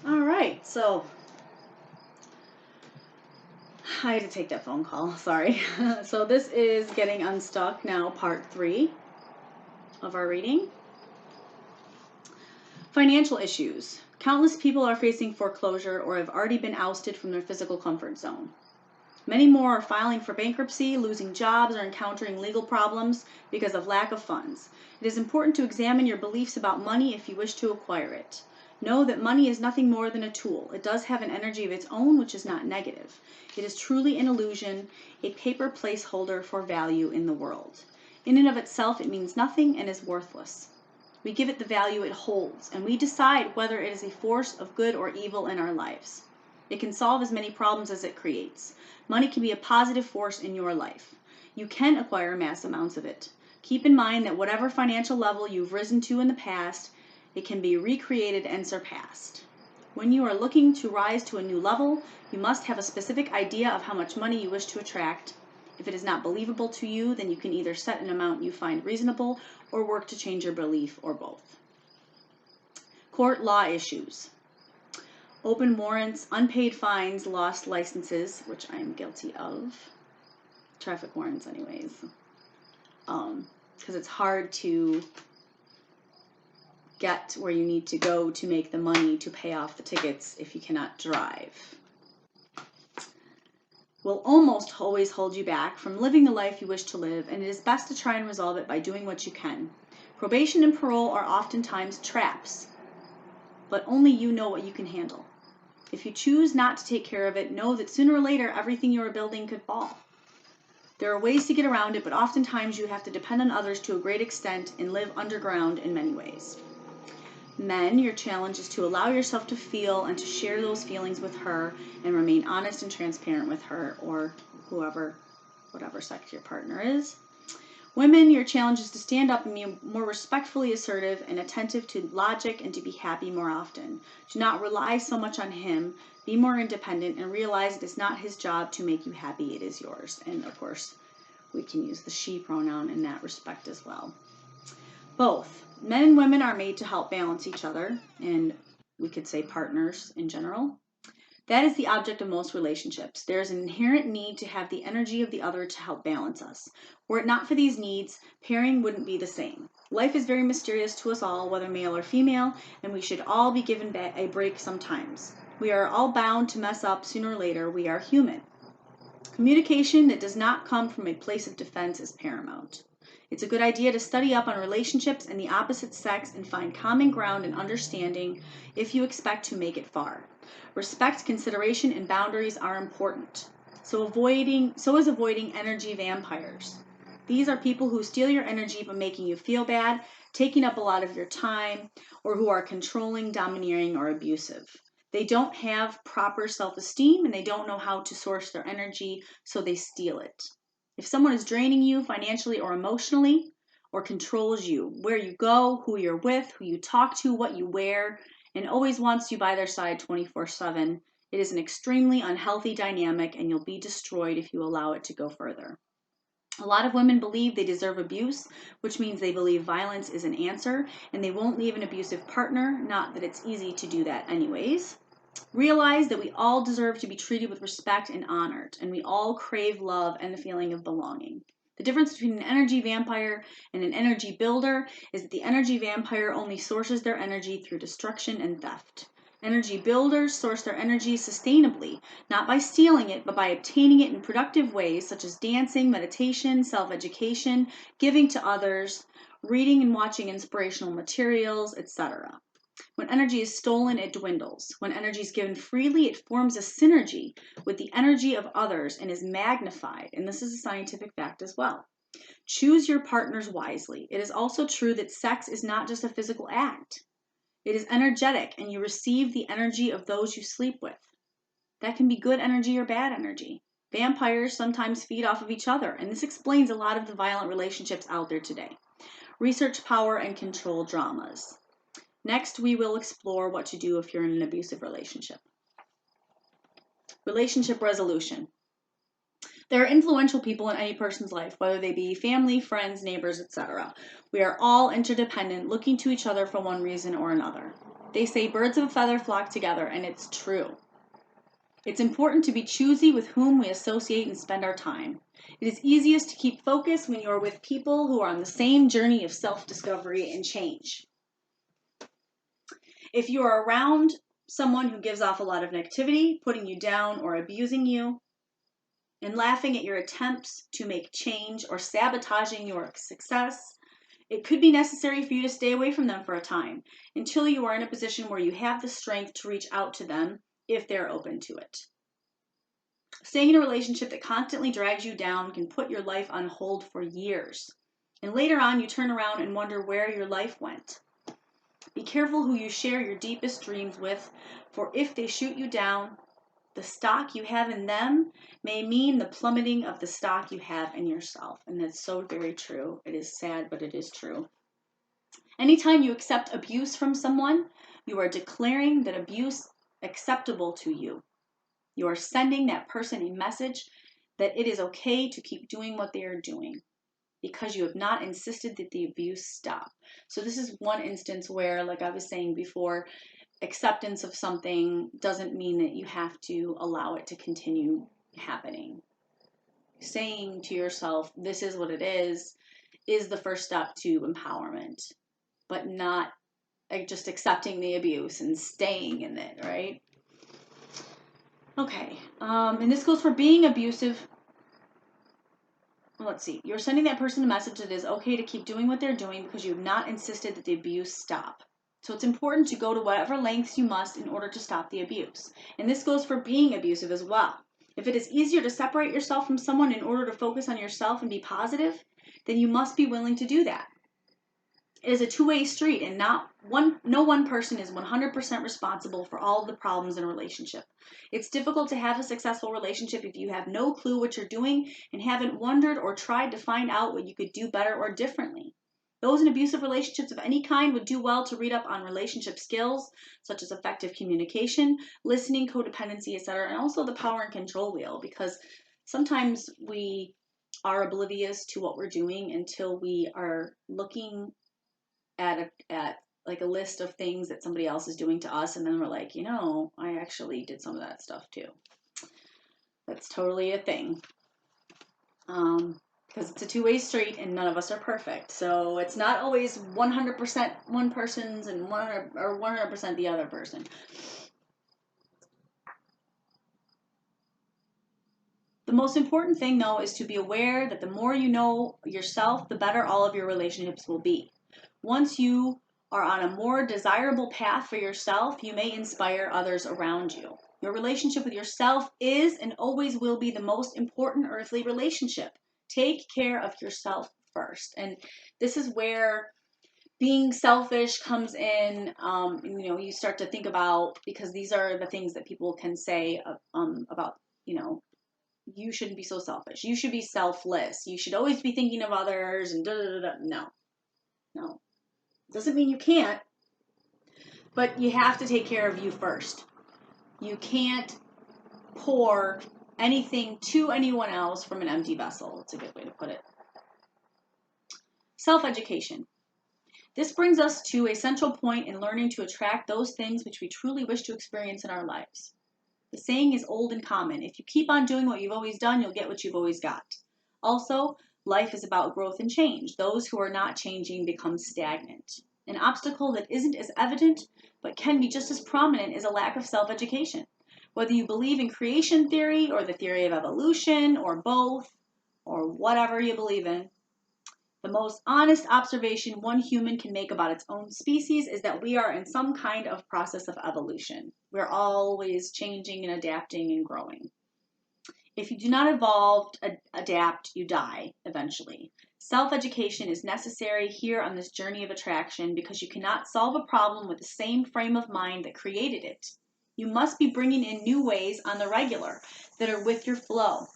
All right, so I had to take that phone call, sorry. So this is Getting Unstuck now, part 3 of our reading. Financial issues. Countless people are facing foreclosure or have already been ousted from their physical comfort zone. Many more are filing for bankruptcy, losing jobs, or encountering legal problems because of lack of funds. It is important to examine your beliefs about money if you wish to acquire it. Know that money is nothing more than a tool. It does have an energy of its own, which is not negative. It is truly an illusion, a paper placeholder for value in the world. In and of itself, it means nothing and is worthless. We give it the value it holds, and we decide whether it is a force of good or evil in our lives. It can solve as many problems as it creates. Money can be a positive force in your life. You can acquire mass amounts of it. Keep in mind that whatever financial level you've risen to in the past, it can be recreated and surpassed. When you are looking to rise to a new level, you must have a specific idea of how much money you wish to attract. If it is not believable to you, then you can either set an amount you find reasonable or work to change your belief, or both. Court law issues. Open warrants, unpaid fines, lost licenses, which I am guilty of. Traffic warrants anyways. Because it's hard to get where you need to go to make the money to pay off the tickets if you cannot drive. Will almost always hold you back from living the life you wish to live, and it is best to try and resolve it by doing what you can. Probation and parole are oftentimes traps, but only you know what you can handle. If you choose not to take care of it, know that sooner or later everything you are building could fall. There are ways to get around it, but oftentimes you have to depend on others to a great extent and live underground in many ways. Men, your challenge is to allow yourself to feel and to share those feelings with her and remain honest and transparent with her or whoever, whatever sex your partner is. Women, your challenge is to stand up and be more respectfully assertive and attentive to logic and to be happy more often. Do not rely so much on him. Be more independent and realize it is not his job to make you happy, it is yours. And of course, we can use the she pronoun in that respect as well. Both men and women are made to help balance each other, and we could say partners in general. That is the object of most relationships. There is an inherent need to have the energy of the other to help balance us. Were it not for these needs, pairing wouldn't be the same. Life is very mysterious to us all, whether male or female, and we should all be given a break sometimes. We are all bound to mess up sooner or later. We are human. Communication that does not come from a place of defense is paramount. It's a good idea to study up on relationships and the opposite sex and find common ground and understanding if you expect to make it far. Respect, consideration, and boundaries are important. So is avoiding energy vampires. These are people who steal your energy by making you feel bad, taking up a lot of your time, or who are controlling, domineering, or abusive. They don't have proper self-esteem and they don't know how to source their energy, so they steal it. If someone is draining you financially or emotionally, or controls you, where you go, who you're with, who you talk to, what you wear, and always wants you by their side 24/7, it is an extremely unhealthy dynamic and you'll be destroyed if you allow it to go further. A lot of women believe they deserve abuse, which means they believe violence is an answer and they won't leave an abusive partner, not that it's easy to do that anyways. Realize that we all deserve to be treated with respect and honored, and we all crave love and the feeling of belonging. The difference between an energy vampire and an energy builder is that the energy vampire only sources their energy through destruction and theft. Energy builders source their energy sustainably, not by stealing it, but by obtaining it in productive ways such as dancing, meditation, self-education, giving to others, reading and watching inspirational materials, etc. When energy is stolen, it dwindles. When energy is given freely, it forms a synergy with the energy of others and is magnified. And this is a scientific fact as well. Choose your partners wisely. It is also true that sex is not just a physical act. It is energetic, and you receive the energy of those you sleep with. That can be good energy or bad energy. Vampires sometimes feed off of each other, and this explains a lot of the violent relationships out there today. Research power and control dramas. Next, we will explore what to do if you're in an abusive relationship. Relationship resolution. There are influential people in any person's life, whether they be family, friends, neighbors, etc. We are all interdependent, looking to each other for one reason or another. They say birds of a feather flock together, and it's true. It's important to be choosy with whom we associate and spend our time. It is easiest to keep focus when you're with people who are on the same journey of self-discovery and change. If you are around someone who gives off a lot of negativity, putting you down or abusing you, and laughing at your attempts to make change or sabotaging your success, it could be necessary for you to stay away from them for a time until you are in a position where you have the strength to reach out to them if they're open to it. Staying in a relationship that constantly drags you down can put your life on hold for years. And later on, you turn around and wonder where your life went. Be careful who you share your deepest dreams with, for if they shoot you down, the stock you have in them may mean the plummeting of the stock you have in yourself. And that's so very true. It is sad, but it is true. Anytime you accept abuse from someone, you are declaring that abuse acceptable to you. You are sending that person a message that it is okay to keep doing what they are doing because you have not insisted that the abuse stop. So this is one instance where, like I was saying before, acceptance of something doesn't mean that you have to allow it to continue happening. Saying to yourself, this is what it is the first step to empowerment, but not just accepting the abuse and staying in it, right? Okay, and this goes for being abusive. Let's see. You're sending that person a message that it is okay to keep doing what they're doing because you have not insisted that the abuse stop. So it's important to go to whatever lengths you must in order to stop the abuse. And this goes for being abusive as well. If it is easier to separate yourself from someone in order to focus on yourself and be positive, then you must be willing to do that. It is a two-way street, and no one person is 100% responsible for all of the problems in a relationship. It's difficult to have a successful relationship if you have no clue what you're doing and haven't wondered or tried to find out what you could do better or differently. Those in abusive relationships of any kind would do well to read up on relationship skills, such as effective communication, listening, codependency, etc., and also the power and control wheel, because sometimes we are oblivious to what we're doing until we are looking at like a list of things that somebody else is doing to us, and then we're like, I actually did some of that stuff too. That's totally a thing. Because it's a two-way street and none of us are perfect. So it's not always 100% one person's and 100% the other person. The most important thing, though, is to be aware that the more you know yourself, the better all of your relationships will be. Once you are on a more desirable path for yourself, you may inspire others around you. Your relationship with yourself is and always will be the most important earthly relationship. Take care of yourself first. And this is where being selfish comes in. You start to think about, because these are the things that people can say about, you shouldn't be so selfish. You should be selfless. You should always be thinking of others and No. Doesn't mean you can't, but you have to take care of you first. You can't pour anything to anyone else from an empty vessel. It's a good way to put it. Self-education. This brings us to a central point in learning to attract those things which we truly wish to experience in our lives. The saying is old and common. If you keep on doing what you've always done, you'll get what you've always got. Also, life is about growth and change. Those who are not changing become stagnant. An obstacle that isn't as evident but can be just as prominent is a lack of self-education. Whether you believe in creation theory or the theory of evolution or both or whatever you believe in, the most honest observation one human can make about its own species is that we are in some kind of process of evolution. We're always changing and adapting and growing. If you do not evolve, adapt, you die eventually. Self-education is necessary here on this journey of attraction because you cannot solve a problem with the same frame of mind that created it. You must be bringing in new ways on the regular that are with your flow.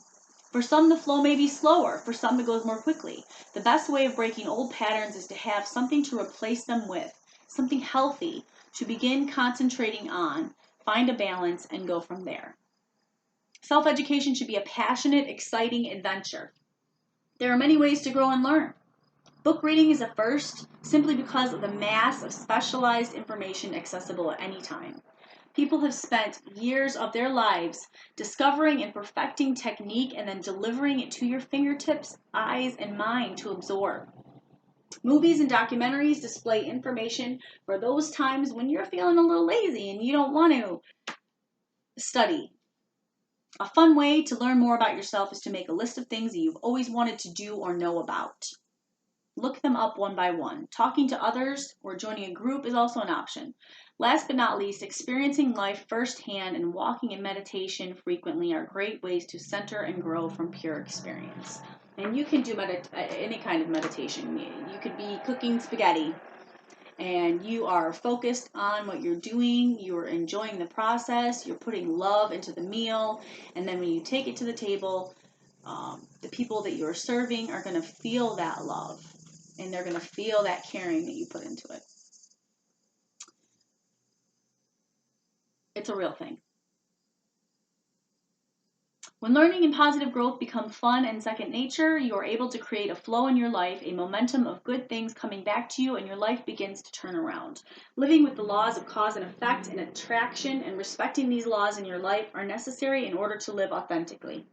For some, the flow may be slower. For some, it goes more quickly. The best way of breaking old patterns is to have something to replace them with, something healthy to begin concentrating on, find a balance, and go from there. Self-education should be a passionate, exciting adventure. There are many ways to grow and learn. Book reading is a first simply because of the mass of specialized information accessible at any time. People have spent years of their lives discovering and perfecting technique and then delivering it to your fingertips, eyes, and mind to absorb. Movies and documentaries display information for those times when you're feeling a little lazy and you don't want to study. A fun way to learn more about yourself is to make a list of things that you've always wanted to do or know about. Look them up one by one. Talking to others or joining a group is also an option. Last but not least, experiencing life firsthand and walking in meditation frequently are great ways to center and grow from pure experience. And you can do any kind of meditation. You could be cooking spaghetti and you are focused on what you're doing, you're enjoying the process, you're putting love into the meal, and then when you take it to the table, the people that you're serving are going to feel that love, and they're going to feel that caring that you put into it. It's a real thing. When learning and positive growth become fun and second nature, you are able to create a flow in your life, a momentum of good things coming back to you, and your life begins to turn around. Living with the laws of cause and effect and attraction and respecting these laws in your life are necessary in order to live authentically.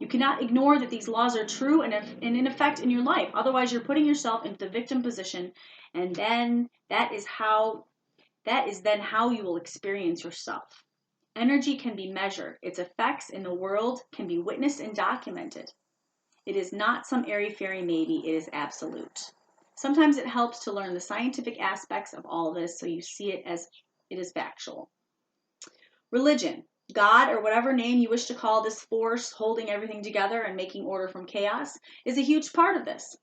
You cannot ignore that these laws are true and in effect in your life. Otherwise, you're putting yourself into the victim position, and then that is then how you will experience yourself. Energy can be measured. Its effects in the world can be witnessed and documented. It is not some airy-fairy maybe, it is absolute. Sometimes it helps to learn the scientific aspects of all this so you see it as it is factual. Religion, God, or whatever name you wish to call this force holding everything together and making order from chaos, is a huge part of this.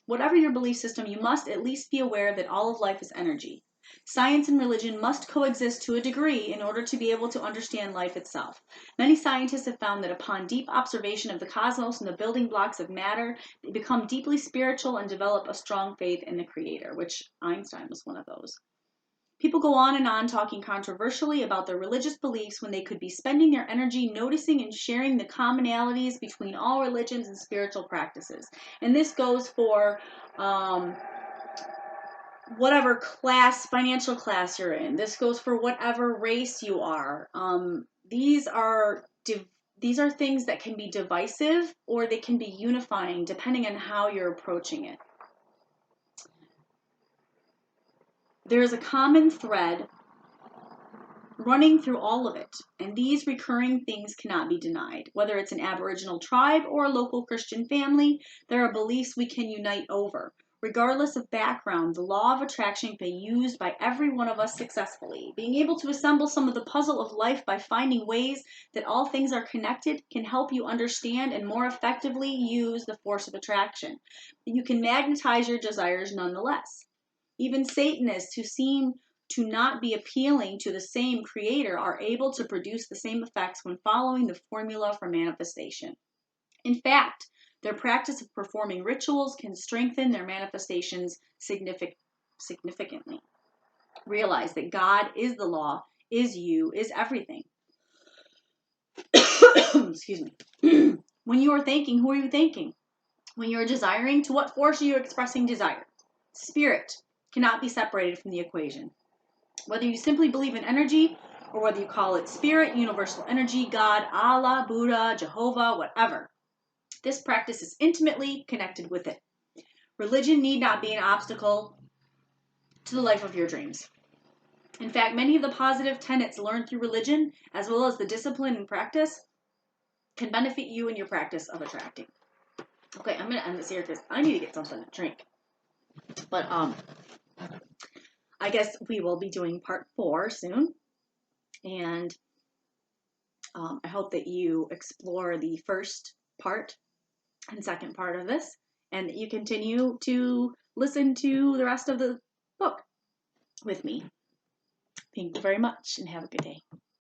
Whatever your belief system, you must at least be aware that all of life is energy. Science and religion must coexist to a degree in order to be able to understand life itself. Many scientists have found that upon deep observation of the cosmos and the building blocks of matter, they become deeply spiritual and develop a strong faith in the Creator, which Einstein was one of those. People go on and on talking controversially about their religious beliefs when they could be spending their energy noticing and sharing the commonalities between all religions and spiritual practices. And this goes for whatever financial class you're in. This goes for whatever race you are. These are things that can be divisive or they can be unifying depending on how you're approaching it. There is a common thread running through all of it, and these recurring things cannot be denied. Whether it's an Aboriginal tribe or a local Christian family, there are beliefs we can unite over. Regardless of background, the law of attraction can be used by every one of us successfully. Being able to assemble some of the puzzle of life by finding ways that all things are connected can help you understand and more effectively use the force of attraction. You can magnetize your desires nonetheless. Even Satanists who seem to not be appealing to the same creator are able to produce the same effects when following the formula for manifestation. In fact, their practice of performing rituals can strengthen their manifestations significantly. Realize that God is the law, is you, is everything. Excuse me. When you are thinking, who are you thinking? When you are desiring, to what force are you expressing desire? Spirit cannot be separated from the equation. Whether you simply believe in energy, or whether you call it spirit, universal energy, God, Allah, Buddha, Jehovah, whatever, this practice is intimately connected with it. Religion need not be an obstacle to the life of your dreams. In fact, many of the positive tenets learned through religion, as well as the discipline and practice, can benefit you in your practice of attracting. Okay, I'm going to end this here because I need to get something to drink. But I guess we will be doing part 4 soon. And I hope that you explore the first part and second part of this, and that you continue to listen to the rest of the book with me. Thank you very much, and have a good day.